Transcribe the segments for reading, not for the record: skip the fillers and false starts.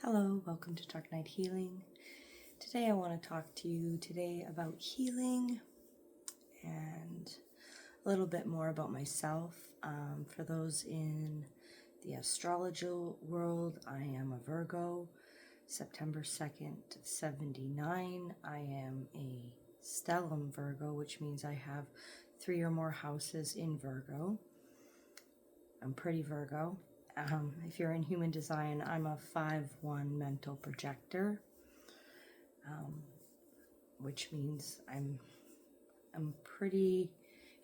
Hello, welcome to Dark Night Healing. Today I want to talk to you about healing and a little bit more about myself. For those in the astrological world, I am a Virgo, September 2nd, 79. I am a stellium Virgo, which means I have 3 or more houses in Virgo. I'm pretty Virgo. If you're in human design, I'm a 5/1 mental projector, which means I'm a pretty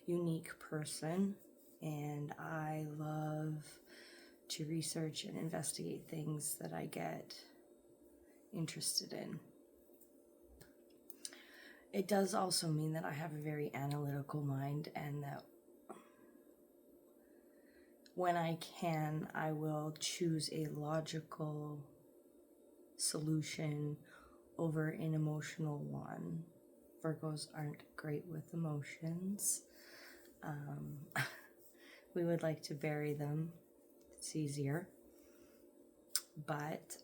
unique person, and I love to research and investigate things that I get interested in. It does also mean that I have a very analytical mind, and that when I can, I will choose a logical solution over an emotional one. Virgos aren't great with emotions. We would like to bury them. It's easier. But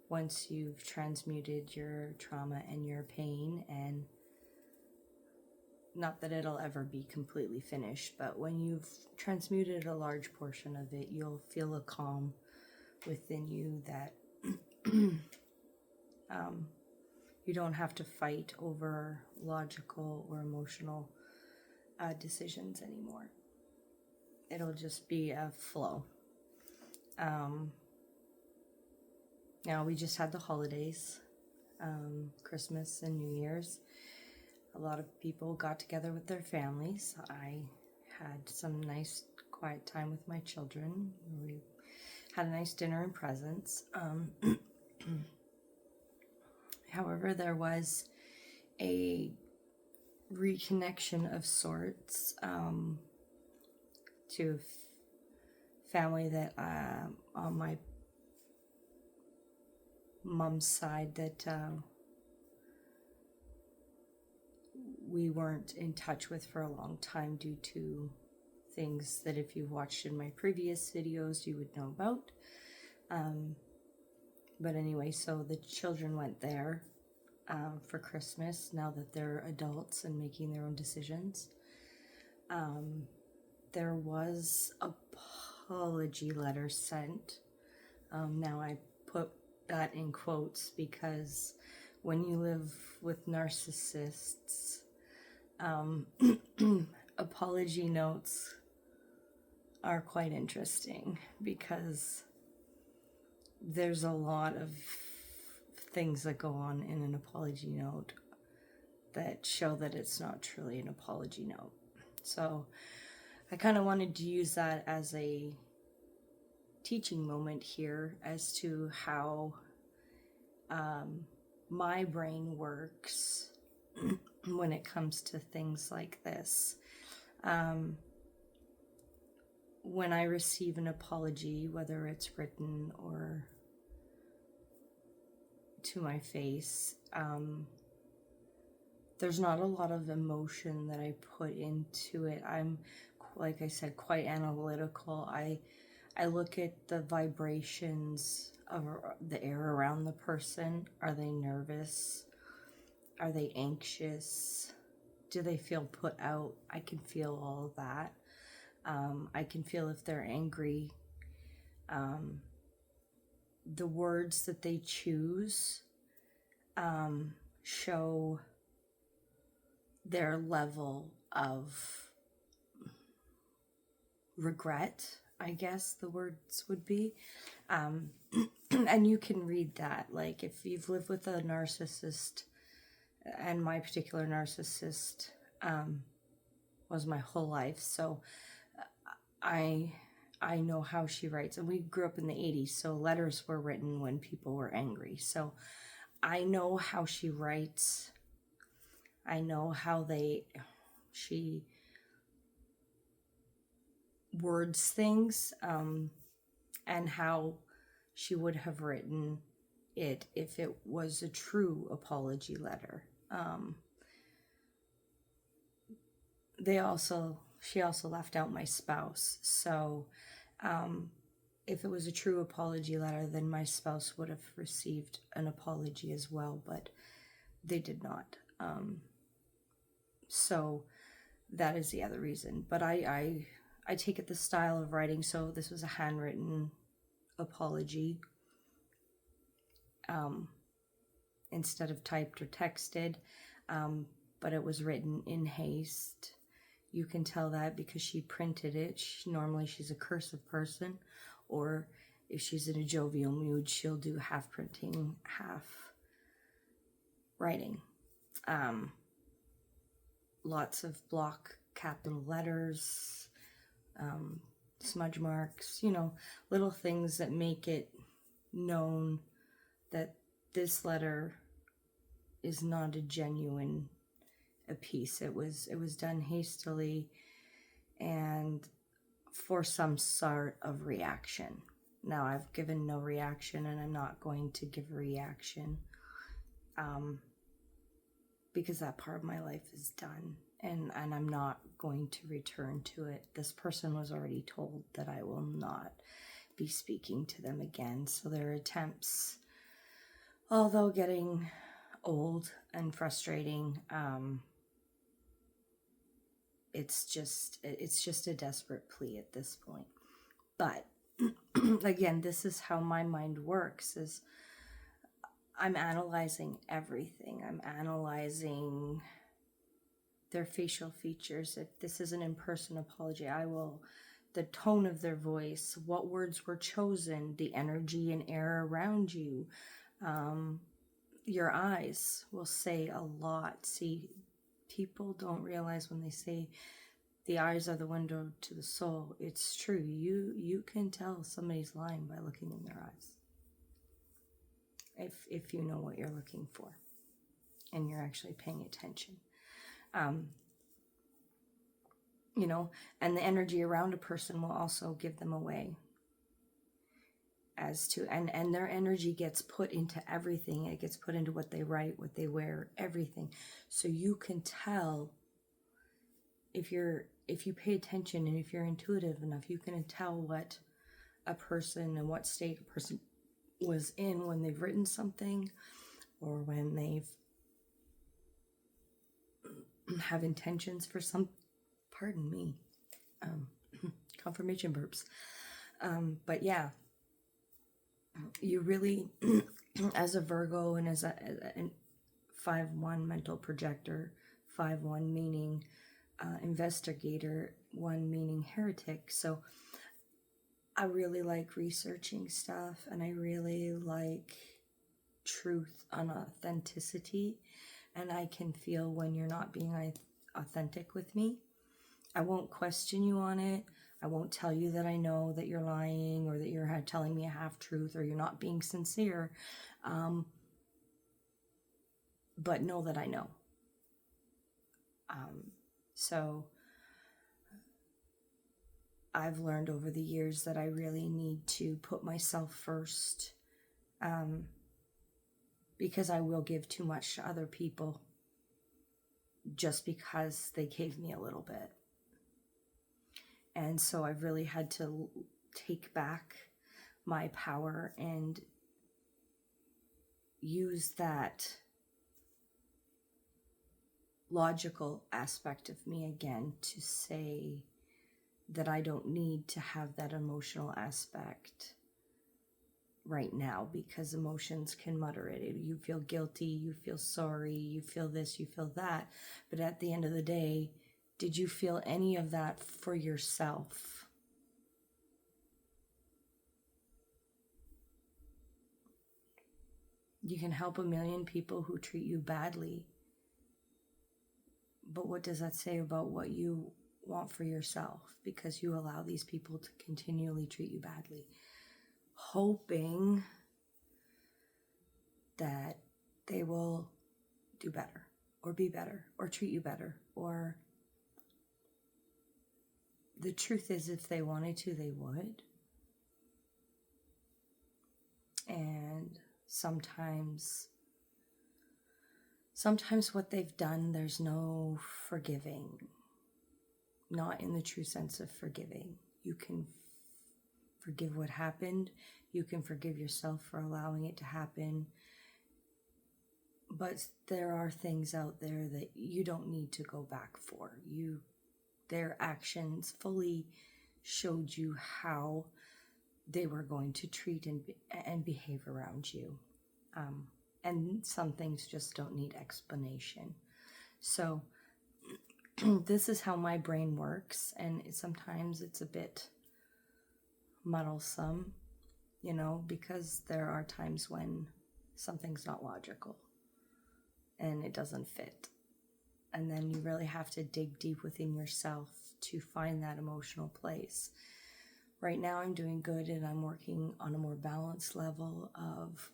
once you've transmuted your trauma and your pain, and not that it'll ever be completely finished, but when you've transmuted a large portion of it, you'll feel a calm within you that you don't have to fight over logical or emotional decisions anymore. It'll just be a flow. Now, we just had the holidays, Christmas and New Year's. A lot of people got together with their families. I had some nice quiet time with my children. We had a nice dinner and presents. However, there was a reconnection of sorts to family that on my mom's side that we weren't in touch with for a long time due to things that if you've watched in my previous videos you would know about. But anyway, so the children went there for Christmas now that they're adults and making their own decisions. There was an apology letter sent. Now I put that in quotes because when you live with narcissists, apology notes are quite interesting because there's a lot of things that go on in an apology note that show that it's not truly an apology note. So I kind of wanted to use that as a teaching moment here as to how my brain works when it comes to things like this. When I receive an apology, whether it's written or to my face, there's not a lot of emotion that I put into it. I'm, like I said, quite analytical. I look at the vibrations of the air around the person. Are they nervous? Are they anxious? Do they feel put out? I can feel all of that. I can feel if they're angry. The words that they choose show their level of regret, I guess the words would be. And you can read that. Like, if you've lived with a narcissist, and my particular narcissist was my whole life, so I know how she writes. And we grew up in the 80s, so letters were written when people were angry. So I know how she writes. I know how she words things, and how she would have written it if it was a true apology letter. She also left out my spouse, so if it was a true apology letter, then my spouse would have received an apology as well, but they did not. So that is the other reason. But I take it the style of writing, so this was a handwritten apology instead of typed or texted, but it was written in haste. You can tell that because she printed it. Normally she's a cursive person, or if she's in a jovial mood, she'll do half printing, half writing. Lots of block capital letters, smudge marks, little things that make it known that this letter is not a genuine piece. It was done hastily and for some sort of reaction. Now, I've given no reaction, and I'm not going to give a reaction, because that part of my life is done, and I'm not going to return to it. This person was already told that I will not be speaking to them again. So their attempts, although getting old and frustrating, it's just a desperate plea at this point. But again, this is how my mind works, is I'm analyzing everything. I'm analyzing their facial features. If this is an in-person apology, the tone of their voice, what words were chosen, the energy and air around you, your eyes will say a lot. See, people don't realize when they say the eyes are the window to the soul. It's true. You can tell somebody's lying by looking in their eyes. If you know what you're looking for and you're actually paying attention. And the energy around a person will also give them away as to, and their energy gets put into everything. It gets put into what they write, what they wear, everything. So you can tell if you pay attention, and if you're intuitive enough, you can tell what a person and what state a person was in when they've written something, or when they've have intentions for some, pardon me, confirmation burps. But yeah, you really, as a Virgo and as a 5-1 mental projector, 5-1 meaning investigator, 1 meaning heretic. So I really like researching stuff, and I really like truth and authenticity, and I can feel when you're not being authentic with me. I won't question you on it. I won't tell you that I know that you're lying, or that you're telling me a half-truth, or you're not being sincere, but know that I know. So I've learned over the years that I really need to put myself first, because I will give too much to other people just because they gave me a little bit. And so I've really had to take back my power and use that logical aspect of me again to say that I don't need to have that emotional aspect right now, because emotions can mutter it. You feel guilty, you feel sorry, you feel this, you feel that. But at the end of the day, did you feel any of that for yourself? You can help a million people who treat you badly, but what does that say about what you want for yourself? Because you allow these people to continually treat you badly, hoping that they will do better, or be better, or treat you better. Or the truth is, if they wanted to, they would. And sometimes what they've done, there's no forgiving. Not in the true sense of forgiving. You can forgive what happened. You can forgive yourself for allowing it to happen. But there are things out there that you don't need to go back for. Their actions fully showed you how they were going to treat and behave around you. And some things just don't need explanation. So this is how my brain works, and sometimes it's a bit muddlesome, because there are times when something's not logical and it doesn't fit. And then you really have to dig deep within yourself to find that emotional place. Right now I'm doing good, and I'm working on a more balanced level of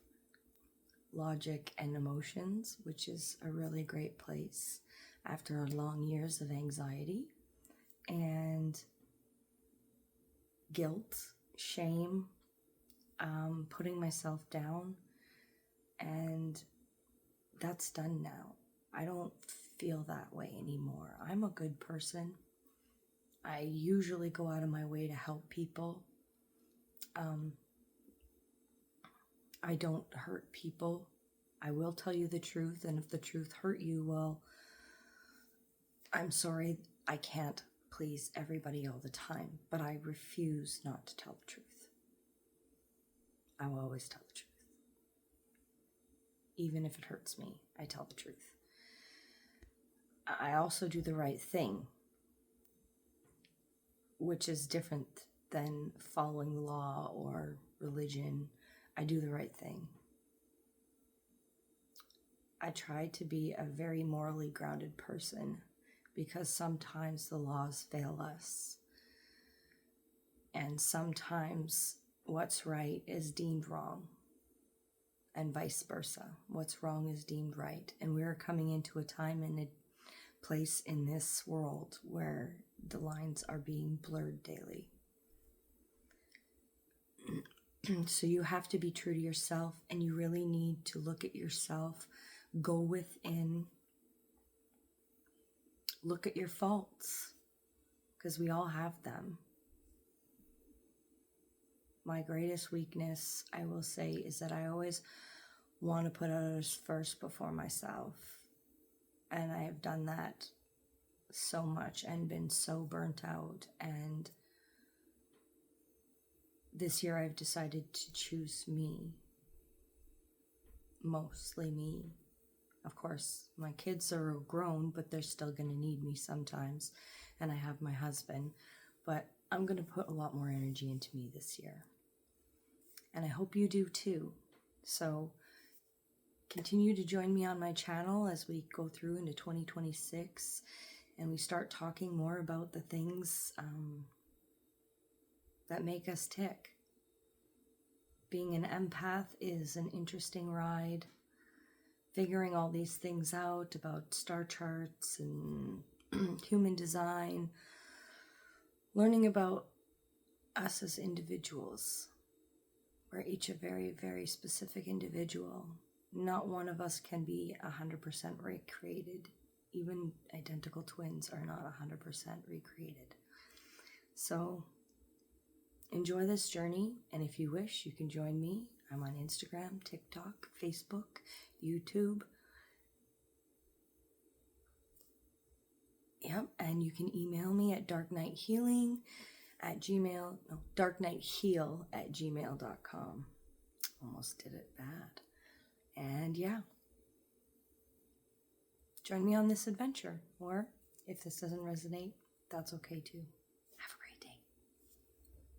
logic and emotions, which is a really great place after long years of anxiety and guilt, shame, putting myself down. And that's done now. I don't feel that way anymore. I'm a good person. I usually go out of my way to help people. I don't hurt people. I will tell you the truth, and if the truth hurt you, well, I'm sorry, I can't please everybody all the time, but I refuse not to tell the truth. I will always tell the truth. Even if it hurts me, I tell the truth. I also do the right thing, which is different than following law or religion. I do the right thing. I try to be a very morally grounded person, because sometimes the laws fail us. And sometimes what's right is deemed wrong, and vice versa. What's wrong is deemed right. And we're coming into a time and a place in this world where the lines are being blurred daily. So you have to be true to yourself, and you really need to look at yourself, go within, look at your faults, because we all have them. My greatest weakness, I will say, is that I always want to put others first before myself. And I have done that so much and been so burnt out. And this year I've decided to choose me. Mostly me. Of course, my kids are grown, but they're still going to need me sometimes. And I have my husband. But I'm going to put a lot more energy into me this year. And I hope you do too. So continue to join me on my channel as we go through into 2026 and we start talking more about the things that make us tick. Being an empath is an interesting ride. Figuring all these things out about star charts and human design. Learning about us as individuals. We're each a very, very specific individual. Not one of us can be 100% recreated. Even identical twins are not 100% recreated. So enjoy this journey, and if you wish, you can join me. I'm on Instagram, TikTok, Facebook, YouTube. Yep, and you can email me at darknightheal@gmail.com. Almost did it bad. And yeah, join me on this adventure. Or if this doesn't resonate, that's okay too.